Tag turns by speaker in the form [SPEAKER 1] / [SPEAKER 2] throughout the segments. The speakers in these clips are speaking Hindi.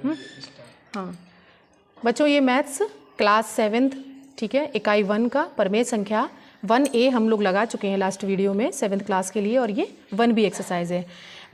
[SPEAKER 1] हाँ बच्चों, ये मैथ्स क्लास 7th, ठीक है, इकाई 1 का प्रमेय संख्या 1A हम लोग लगा चुके हैं लास्ट वीडियो में 7th क्लास के लिए, और ये 1B एक्सरसाइज है।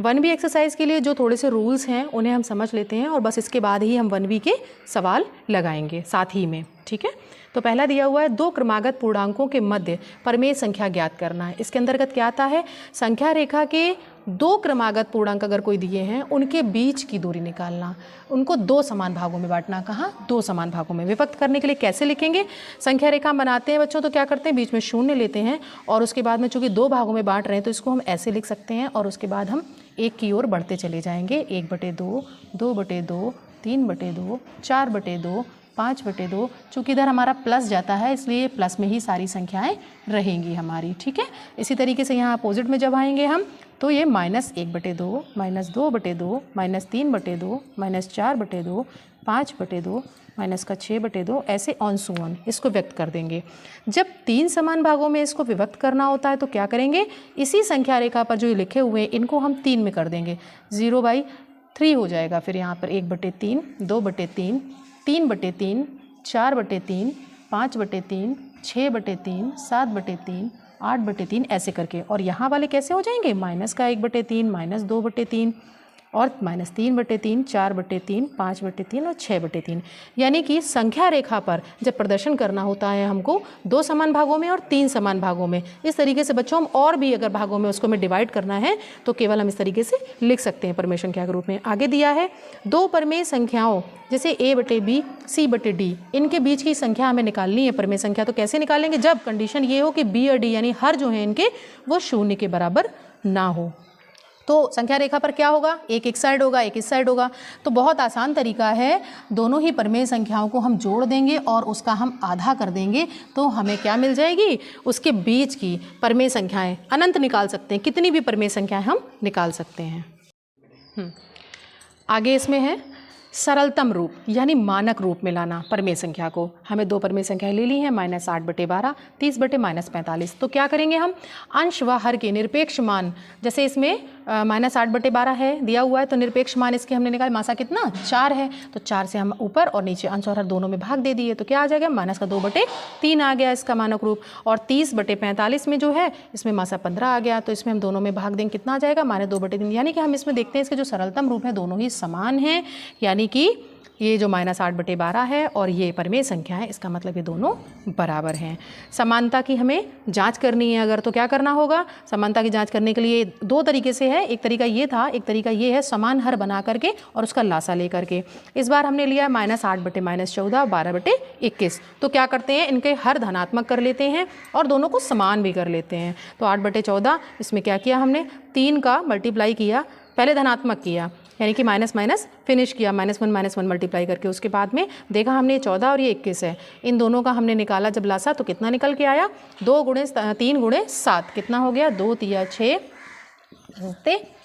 [SPEAKER 1] 1B एक्सरसाइज के लिए जो थोड़े से रूल्स हैं उन्हें हम समझ लेते हैं, और बस इसके बाद ही हम 1B के सवाल लगाएंगे साथ ही में, ठीक है। तो पहला दिया हुआ है 2 क्रमागत पूर्णांकों के मध्य प्रमेय संख्या ज्ञात करना है। इसके अंतर्गत क्या आता है, संख्या रेखा के 2 क्रमागत पूर्णांक अगर कोई दिए हैं उनके बीच की दूरी निकालना, उनको 2 समान भागों में बांटना। कहाँ? 2 समान भागों में। विभक्त करने के लिए कैसे लिखेंगे, संख्या रेखा बनाते हैं बच्चों तो क्या करते हैं, बीच में 0 लेते हैं, और उसके बाद में चूंकि 2 भागों में बांट रहे हैं तो इसको हम ऐसे लिख सकते हैं, और उसके बाद हम 1 की ओर बढ़ते चले जाएंगे। 1/2, 2/2, 3/2, 4/2, 5/2। चूँकि इधर हमारा प्लस जाता है इसलिए प्लस में ही सारी संख्याएं रहेंगी हमारी, ठीक है। इसी तरीके से यहाँ अपोजिट में जब आएंगे हम तो ये -1/2, -2/2, -3/2, -4/2, 5/2, -6/2, ऐसे ऑन सो ऑन इसको व्यक्त कर देंगे। जब 3 समान भागों में इसको विभक्त करना होता है तो क्या करेंगे, इसी संख्या रेखा पर जो लिखे हुए हैं इनको हम 3 में कर देंगे। 0/3 हो जाएगा, फिर यहाँ पर 1/3, 2/3, 3/3, 4/3, 5/3, 6/3, 7/3, 8/3, ऐसे करके। और यहाँ वाले कैसे हो जाएंगे, -1/3, -2/3 और -3/3, 4/3, 5/3 और 6/3। यानी कि संख्या रेखा पर जब प्रदर्शन करना होता है हमको 2 समान भागों में और 3 समान भागों में। इस तरीके से बच्चों हम और भी अगर भागों में उसको हमें डिवाइड करना है तो केवल हम इस तरीके से लिख सकते हैं प्रमेय संख्या के रूप में। आगे दिया है 2 प्रमेय संख्याओं जैसे A/B, C/D, इनके बीच की संख्या हमें निकालनी है प्रमेय संख्या। तो कैसे निकालेंगे, जब कंडीशन ये हो कि B और D यानी हर जो है इनके वो 0 के बराबर ना हो। तो संख्या रेखा पर क्या होगा, एक साइड होगा, एक इस साइड होगा। तो बहुत आसान तरीका है, दोनों ही प्रमेय संख्याओं को हम जोड़ देंगे और उसका हम आधा कर देंगे तो हमें क्या मिल जाएगी, उसके बीच की प्रमेय संख्याएं अनंत निकाल सकते हैं। कितनी भी प्रमेय संख्याएं हम निकाल सकते हैं। आगे इसमें है सरलतम रूप यानी मानक रूप में लाना प्रमेय संख्या को। हमें 2 प्रमेय संख्याएं ले ली हैं, -8/12, 30/-45। तो क्या करेंगे हम, अंश व हर के निरपेक्ष मान, जैसे इसमें -8/12 है दिया हुआ है तो निरपेक्ष मान इसके हमने निकाला, मासा कितना 4 है, तो 4 से हम ऊपर और नीचे अंश और हर दोनों में भाग दे दिए तो क्या आ जाएगा, -2/3 आ गया इसका मानक रूप। और 30/45 में जो है इसमें मासा 15 आ गया, तो इसमें हम दोनों में भाग देंगे, कितना आ जाएगा, -2/3। यानी कि हम इसमें देखते हैं इसके जो सरलतम रूप है दोनों ही समान हैं, यानी कि ये जो -8/12 है और ये प्रमेय संख्या है, इसका मतलब ये दोनों बराबर हैं। समानता की हमें जांच करनी है अगर, तो क्या करना होगा, समानता की जांच करने के लिए 2 तरीके से है। एक तरीका ये था, एक तरीका ये है समान हर बना करके और उसका लासा ले करके। इस बार हमने लिया -8/-14, 12/21। तो क्या करते हैं, इनके हर धनात्मक कर लेते हैं और दोनों को समान भी कर लेते हैं। तो 8/14 इसमें क्या किया हमने, 3 का मल्टीप्लाई किया, पहले धनात्मक किया यानी कि माइनस फिनिश किया, -1 मल्टीप्लाई करके। उसके बाद में देखा हमने 14 और ये 21 है, इन दोनों का हमने निकाला जब लासा तो कितना निकल के आया, 3 गुणे 7 कितना हो गया, 2 तिया 6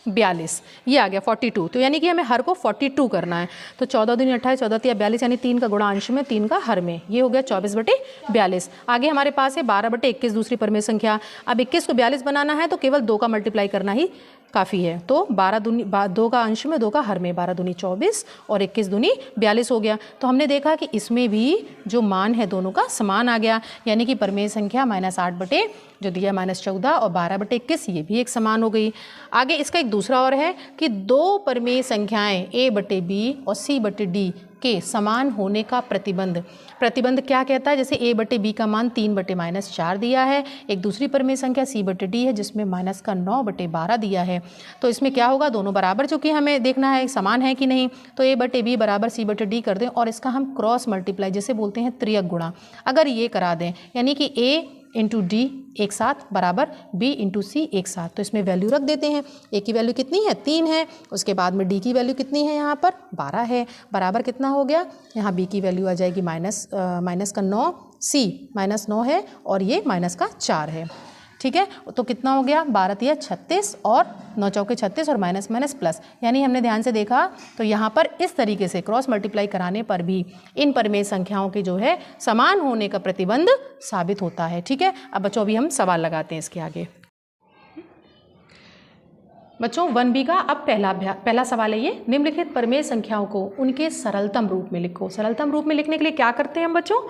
[SPEAKER 1] 42, ये आ गया 42। तो यानी कि हमें हर को 42 करना है। तो 14 दूनी 28, 14 तिया 42 यानी 3 का गुणा अंश में 3 का हर में, ये हो गया 24/42। आगे हमारे पास है 12/21 दूसरी प्रमेय संख्या। अब 21 को 42 बनाना है तो केवल 2 का मल्टीप्लाई करना ही काफ़ी है। तो 2 का अंश में 2 का हर में, 12 दूनी 24 और 21 दूनी 42 हो गया। तो हमने देखा कि इसमें भी जो मान है दोनों का समान आ गया, यानी कि प्रमेय संख्या -8 जो दिया -14 और 12/21 ये भी एक समान हो गई। आगे इसका एक दूसरा और है कि 2 प्रमेय संख्याएं A/B और C/D के समान होने का प्रतिबंध क्या कहता है, जैसे A/B का मान 3/-4 दिया है, एक दूसरी प्रमेय संख्या C/D है जिसमें -9/12 दिया है। तो इसमें क्या होगा, दोनों बराबर, चूँकि हमें देखना है समान है कि नहीं, तो A/B बराबर C/D कर दें और इसका हम क्रॉस मल्टीप्लाई जैसे बोलते हैं त्रियक गुणा अगर ये करा दें, यानी कि A × D एक साथ बराबर B × C एक साथ। तो इसमें वैल्यू रख देते हैं, A की वैल्यू कितनी है 3 है, उसके बाद में D की वैल्यू कितनी है यहाँ पर 12 है, बराबर कितना हो गया, यहाँ B की वैल्यू आ जाएगी -9, C -9 है और ये -4 है, ठीक है। तो कितना हो गया, 12 तिया 36 और 9 चौके 36 और माइनस प्लस, यानी हमने ध्यान से देखा तो यहाँ पर इस तरीके से क्रॉस मल्टीप्लाई कराने पर भी इन प्रमेय संख्याओं के जो है समान होने का प्रतिबंध साबित होता है, ठीक है। अब बच्चों अभी हम सवाल लगाते हैं इसके आगे। बच्चों 1B का अब पहला सवाल है ये, निम्नलिखित परिमेय संख्याओं को उनके सरलतम रूप में लिखो। सरलतम रूप में लिखने के लिए क्या करते हैं हम बच्चों,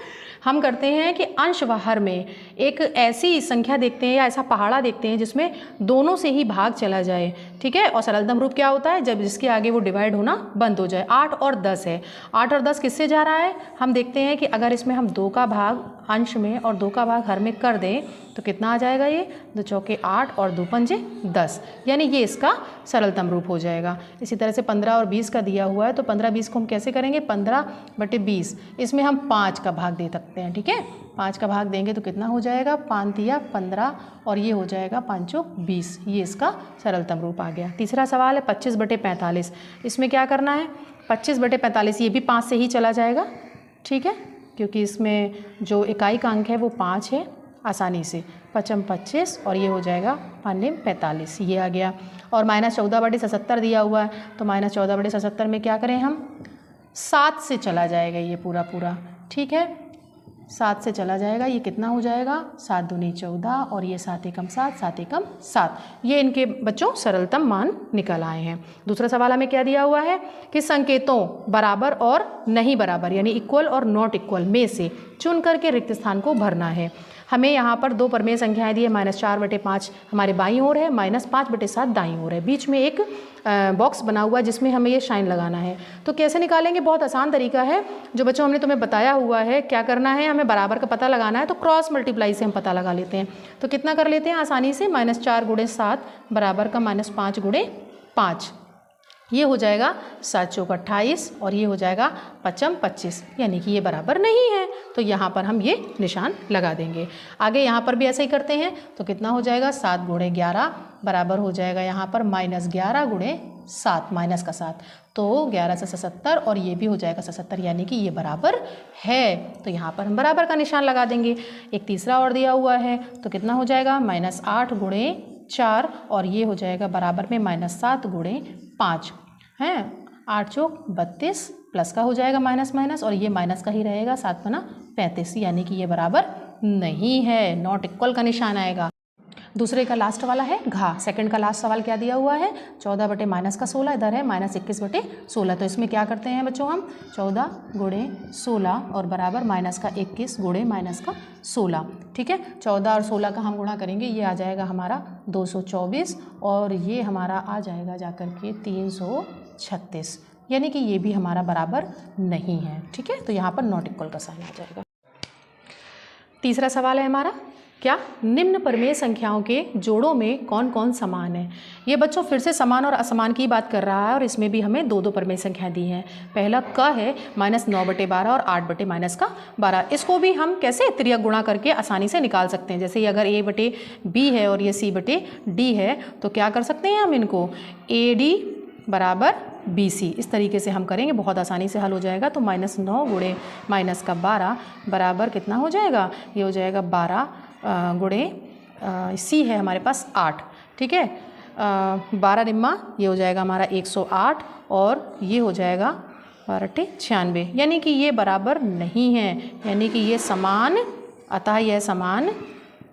[SPEAKER 1] हम करते हैं कि अंश व हर में एक ऐसी संख्या देखते हैं या ऐसा पहाड़ा देखते हैं जिसमें दोनों से ही भाग चला जाए, ठीक है। और सरलतम रूप क्या होता है, जब जिसके आगे वो डिवाइड होना बंद हो जाए। 8 और 10 है, 8 और 10 किससे जा रहा है, हम देखते हैं कि अगर इसमें हम 2 का भाग अंश में और 2 का भाग हर में कर दें तो कितना आ जाएगा, ये 2 चौके 8 और 2 पंजे 10, यानी ये इसका सरलतम रूप हो जाएगा। इसी तरह से 15 और 20 का दिया हुआ है, तो 15-20 को हम कैसे करेंगे, 15/20, इसमें हम 5 का भाग दे सकते हैं, ठीक है। 5 का भाग देंगे तो कितना हो जाएगा, 5 तिया 15 और ये हो जाएगा 5 चौक 20, ये इसका सरलतम रूप आ गया। तीसरा सवाल है 25/45, इसमें क्या करना है, 25/45 ये भी 5 से ही चला जाएगा, ठीक है, क्योंकि इसमें जो इकाई का अंक है वो 5 है, आसानी से 5 25 और ये हो जाएगा 5 45, ये आ गया। और -14/77 दिया हुआ है, तो -14/77 में क्या करें हम, 7 से चला जाएगा ये पूरा पूरा, ठीक है, 7 से चला जाएगा, ये कितना हो जाएगा, 7 दूनी 14 और ये 7 एकम 7, 7 एकम 7, ये इनके बच्चों सरलतम मान निकल आए हैं। दूसरा सवाल हमें क्या दिया हुआ है कि संकेतों बराबर और नहीं बराबर यानी इक्वल और नॉट इक्वल में से चुन करके रिक्त स्थान को भरना है। हमें यहाँ पर 2 परिमेय संख्याएं दी है, -4/5 हमारे बाईं ओर है, -5/7 दाईं ओर है, बीच में एक बॉक्स बना हुआ है जिसमें हमें ये शाइन लगाना है। तो कैसे निकालेंगे, बहुत आसान तरीका है जो बच्चों हमने तुम्हें बताया हुआ है। क्या करना है, हमें बराबर का पता लगाना है, तो क्रॉस मल्टीप्लाई से हम पता लगा लेते हैं। तो कितना कर लेते हैं आसानी से, -4 × 7 बराबर का -5 × 5, ये हो जाएगा 7 चौक 28 और ये हो जाएगा 5 25, यानी कि ये बराबर नहीं है, तो यहाँ पर हम ये निशान लगा देंगे। आगे यहाँ पर भी ऐसे ही करते हैं, तो कितना हो जाएगा, 7 × 11 बराबर हो जाएगा यहाँ पर -11 × 7, माइनस का 7, तो 11 से 77 और ये भी हो जाएगा 77, यानी कि ये बराबर है, तो यहाँ पर हम बराबर का निशान लगा देंगे। एक तीसरा और दिया हुआ है, तो कितना हो जाएगा, -8 × 4 और ये हो जाएगा बराबर में -7 × 5 हैं, 8 चौक 32 प्लस का हो जाएगा माइनस और ये माइनस का ही रहेगा, 7 × 35, यानी कि ये बराबर नहीं है, नॉट इक्वल का निशान आएगा। दूसरे का लास्ट वाला है घा, सेकंड का लास्ट सवाल क्या दिया हुआ है, 14/-16, इधर है -21/16, तो इसमें क्या करते हैं बच्चों हम, 14 × 16 और बराबर -21 × -16, ठीक है। 14 और 16 का हम गुणा करेंगे, ये आ जाएगा हमारा 224 और ये हमारा आ जाएगा जाकर के 336, यानी कि ये भी हमारा बराबर नहीं है, ठीक है। तो यहाँ पर नॉट इक्वल का साइन आ जाएगा। तीसरा सवाल है हमारा, क्या निम्न परिमेय संख्याओं के जोड़ों में कौन कौन समान है। ये बच्चों फिर से समान और असमान की बात कर रहा है और इसमें भी हमें 2 परिमेय संख्याएं दी हैं। पहला क है -9/12 और 8/-12, इसको भी हम कैसे त्रियक गुणा करके आसानी से निकाल सकते हैं। जैसे अगर A/B है और ये C/D है, तो क्या कर सकते हैं हम इनको, AD = BC, इस तरीके से हम करेंगे, बहुत आसानी से हल हो जाएगा। तो -9 × -12 बराबर कितना हो जाएगा, ये हो जाएगा 12 × C है हमारे पास 8, ठीक है, 12 निम्मा ये हो जाएगा हमारा 108 और ये हो जाएगा 12×96, यानी कि ये बराबर नहीं है, यानी कि ये समान, अतः यह समान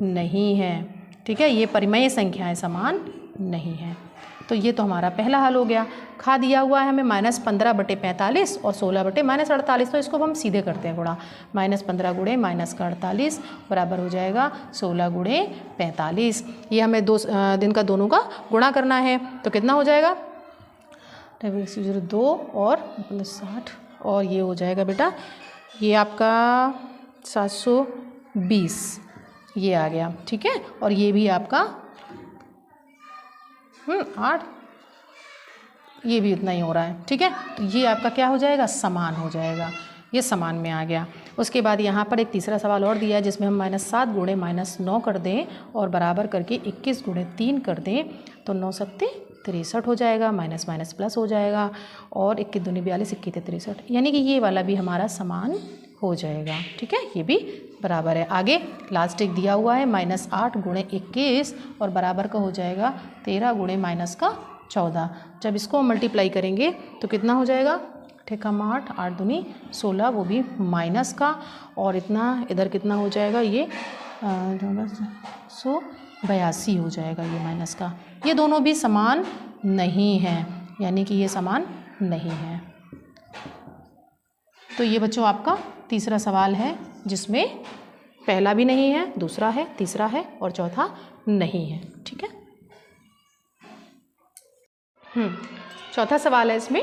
[SPEAKER 1] नहीं है, ठीक है, ये परिमेय संख्याएं समान नहीं है। तो ये तो हमारा पहला हल हो गया। खा दिया हुआ है हमें -15/45 और 16/-48, तो इसको हम सीधे करते हैं गुणा, -15 × -48 बराबर हो जाएगा 16 × 45, ये हमें 2 दिन का दोनों का गुणा करना है, तो कितना हो जाएगा 2 और 60 और ये हो जाएगा बेटा, ये आपका 720 ये आ गया, ठीक है, और ये भी आपका 8, ये भी उतना ही हो रहा है, ठीक है। तो ये आपका क्या हो जाएगा, समान हो जाएगा, ये समान में आ गया। उसके बाद यहाँ पर एक तीसरा सवाल और दिया है जिसमें हम -7 × -9 कर दें और बराबर करके 21 × 3 कर दें, तो 9 7 63 हो जाएगा, माइनस प्लस हो जाएगा और 21 दूनी 42, 21 63, यानी कि ये वाला भी हमारा समान हो जाएगा, ठीक है, ये भी बराबर है। आगे लास्ट एक दिया हुआ है -8 × 21 और बराबर का हो जाएगा 13 × -14, जब इसको मल्टीप्लाई करेंगे तो कितना हो जाएगा, ठेकम 8, 8 दूनी 16, वो भी माइनस का, और इतना इधर कितना हो जाएगा, ये 182 हो जाएगा, ये माइनस का, ये दोनों भी समान नहीं है, यानी कि ये समान नहीं है। तो ये बच्चों आपका तीसरा सवाल है जिसमें पहला भी नहीं है, दूसरा है, तीसरा है और चौथा नहीं है। ठीक है। चौथा सवाल है इसमें,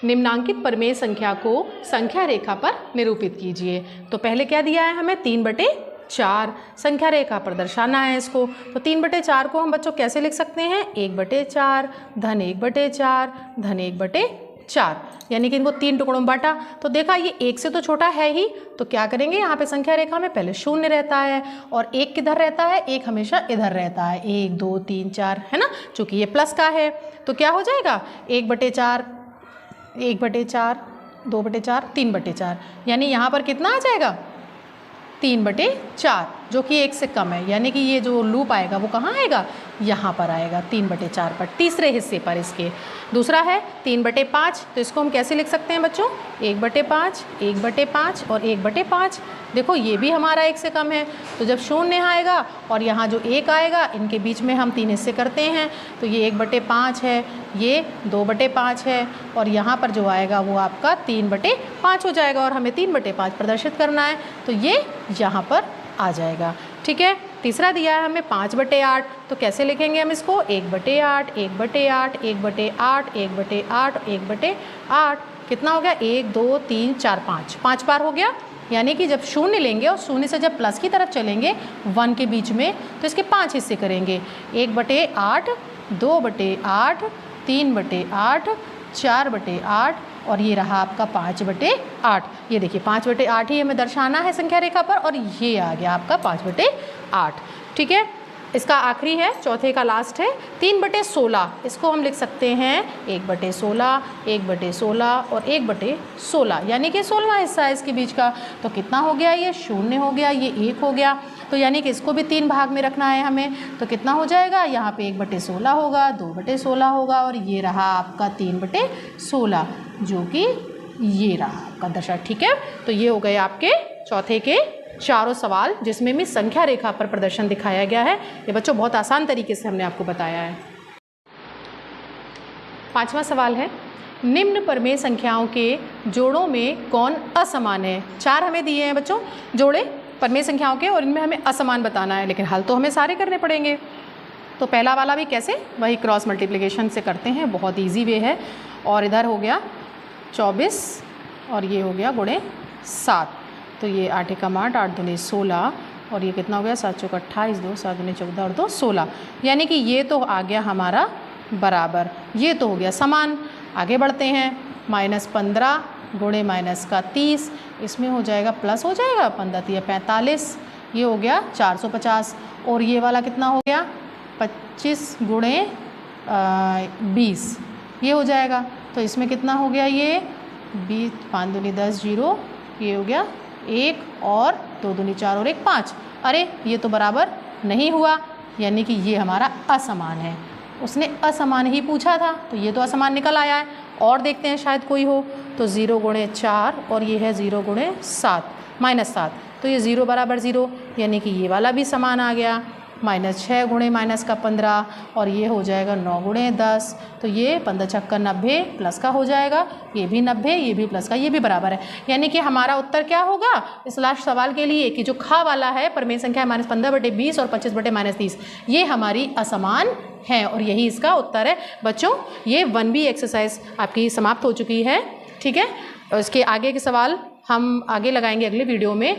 [SPEAKER 1] निम्नांकित परिमेय संख्या को संख्या रेखा पर निरूपित कीजिए। तो पहले क्या दिया है हमें, 3/4 संख्या रेखा पर दर्शाना है इसको। तो 3/4 को हम बच्चों कैसे लिख सकते हैं, 1/4 धन 1/4 धन 1/4, यानी कि इनको 3 टुकड़ों में बांटा। तो देखा ये 1 से तो छोटा है ही, तो क्या करेंगे, यहाँ पे संख्या रेखा में पहले 0 रहता है और 1 किधर रहता है, 1 हमेशा इधर रहता है, 1 2 3 4 है ना, चूँकि ये प्लस का है तो क्या हो जाएगा 1/4 1/4 2/4 3/4, यानी यहाँ पर कितना आ जाएगा 3/4, जो कि 1 से कम है, यानी कि ये जो लूप आएगा वो कहाँ आएगा, यहाँ पर आएगा 3/4 पर, तीसरे हिस्से पर इसके। दूसरा है 3/5, तो इसको हम कैसे लिख सकते हैं बच्चों, 1/5 1/5 और 1/5। देखो ये भी हमारा 1 से कम है, तो जब 0 आएगा और यहाँ जो 1 आएगा इनके बीच में हम 3 हिस्से करते हैं, तो ये 1/5 है, ये 2/5 है और यहाँ पर जो आएगा वो आपका 3/5 हो जाएगा और हमें 3/5 प्रदर्शित करना है, तो ये यहाँ पर आ जाएगा। ठीक है। तीसरा दिया है हमें 5/8, तो कैसे लिखेंगे हम इसको, 1/8 1/8 1/8 1/8 1/8, कितना हो गया 1 2 3 4 5 बार हो गया, यानी कि जब 0 लेंगे और 0 से जब प्लस की तरफ चलेंगे 1 के बीच में, तो इसके 5 हिस्से करेंगे, 1/8 2/8 3/8 4/8 और ये रहा आपका 5/8। ये देखिए 5/8 ही हमें दर्शाना है संख्या रेखा पर और ये आ गया आपका 5/8। ठीक है। इसका आखिरी है, चौथे का लास्ट है 3/16, इसको हम लिख सकते हैं 1/16 1/16 और 1/16, यानी कि 16वां हिस्सा है इसके बीच का। तो कितना हो गया, ये 0 हो गया, ये 1 हो गया, तो यानी कि इसको भी 3 भाग में रखना है हमें। तो कितना हो जाएगा, यहाँ पे 1/16 होगा, 2/16 होगा और ये रहा आपका 3/16, जो कि ये रहा आपका दशा। ठीक है। तो ये हो गए आपके चौथे के चारों सवाल, जिसमें भी संख्या रेखा पर प्रदर्शन दिखाया गया है। ये बच्चों बहुत आसान तरीके से हमने आपको बताया है। 5वां सवाल है, निम्न परिमेय संख्याओं के जोड़ों में कौन असमान है। 4 हमें दिए हैं बच्चों जोड़े परिमेय संख्याओं के और इनमें हमें असमान बताना है, लेकिन हल तो हमें सारे करने पड़ेंगे। तो पहला वाला भी कैसे, वही क्रॉस मल्टीप्लिकेशन से करते हैं, बहुत ईजी वे है। और इधर हो गया 24 और ये हो गया गुणे 7, तो ये 8 एकम 8 8 दूनी 16 और ये कितना हो गया 7 चौक 28 2 7 दूनी 14 और 2 16, यानी कि ये तो आ गया हमारा बराबर, ये तो हो गया समान। आगे बढ़ते हैं, -15 गुणे -30, इसमें हो जाएगा प्लस हो जाएगा 15 × 45, ये हो गया 450 और ये वाला कितना हो गया 25 गुणे 20, ये हो जाएगा। तो इसमें कितना हो गया, ये 20 5 दूनी 10 0, ये हो गया 1 और 2 दूनी 4 और 1 5। अरे ये तो बराबर नहीं हुआ, यानी कि ये हमारा असमान है। उसने असमान ही पूछा था तो ये तो असमान निकल आया है। और देखते हैं शायद कोई हो, तो 0 गुणे 4 और ये है 0 गुणे 7 -7, तो ये 0 बराबर 0, यानी कि ये वाला भी समान आ गया। -6 गुणे -15 और ये हो जाएगा 9 गुणे 10, तो ये 15 छक्का 90 प्लस का हो जाएगा, ये भी 90 ये भी प्लस का, ये भी बराबर है। यानी कि हमारा उत्तर क्या होगा इस लास्ट सवाल के लिए, कि जो खा वाला है परिमेय संख्या है -15/20 और 25/-30, ये हमारी असमान है और यही इसका उत्तर है। बच्चों ये 1B एक्सरसाइज आपकी समाप्त हो चुकी है। ठीक है। और इसके आगे के सवाल हम आगे लगाएंगे अगले वीडियो में।